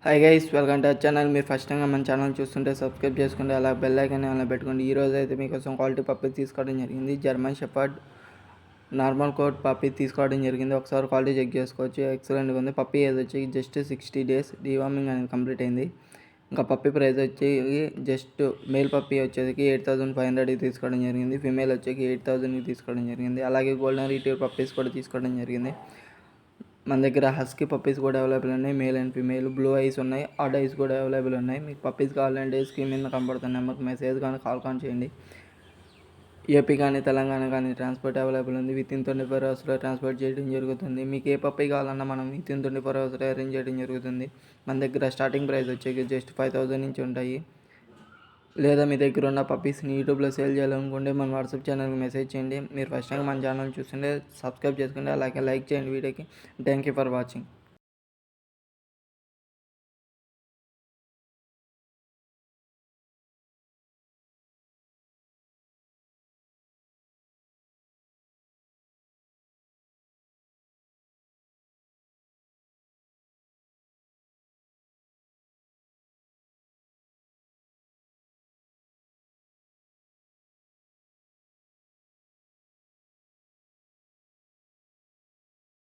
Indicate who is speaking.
Speaker 1: Hi guys, welcome to our channel. మీరు first time మన channel చూస్తుంటే సబ్స్క్రైబ్ చేసుకోండి, అలా బెల్ ఐకాన్ అలా పెట్టుకోండి. ఈరోజు అయితే మీకోసం క్వాలిటీ పప్పి తీసుకోవడం జరిగింది. జర్మన్ షెపర్డ్ నార్మల్ కోట్ పప్పి తీసుకోవడం జరిగింది. ఒకసారి క్వాలిటీ చెక్ చేసుకోవచ్చు. ఎక్సలెంట్గా ఉంది. పప్పి ఏజ్ వచ్చి జస్ట్ 60 days డీవార్మింగ్ అనేది కంప్లీట్ అయింది. ఇంకా పప్పి ప్రైస్ వచ్చి జస్ట్ మేల్ పప్పి వచ్చేసి 8,500 తీసుకోవడం జరిగింది. ఫీమేల్ వచ్చేసి 8,000 తీసుకోవడం జరిగింది. అలాగే గోల్డెన్ రిట్రీవర్ పప్పీస్ కూడా తీసుకోవడం జరిగింది. మన దగ్గర హస్కీ పప్పీస్ కూడా అవైలబుల్ ఉన్నాయి. Male and female blue ice ఉన్నాయి. ఆడ్ ఐస్ కూడా అవైలబుల్ ఉన్నాయి. మీకు పప్పీస్ కావాలంటే స్క్రీన్ మీద కనబడుతున్న నెంబర్కి మెసేజ్ కానీ కాల్ కానీ చేయండి. ఏపీ కానీ తెలంగాణ కానీ ట్రాన్స్పోర్ట్ అవైలబుల్ ఉంది. వితిన్ 24 hours ట్రాన్స్పోర్ట్ చేయడం జరుగుతుంది. మీకు ఏ పప్పీ కావాలన్నా మనం వితిన్ 24 hours అరేంజ్ చేయడం జరుగుతుంది. మన దగ్గర స్టార్టింగ్ ప్రైస్ వచ్చేసి జస్ట్ 5,000 నుంచి ఉంటాయి. లేదా మీ దగ్గర ఉన్న పప్పీస్ని యూట్యూబ్లో సేల్ చేయాలనుకుంటే మన వాట్సాప్ ఛానల్కి మెసేజ్ చేయండి. మీరు ఫస్ట్ టైం మన ఛానల్ చూస్తుంటే సబ్స్క్రైబ్ చేసుకోండి, అలాగే లైక్ చేయండి వీడియోకి. Thank you for watching.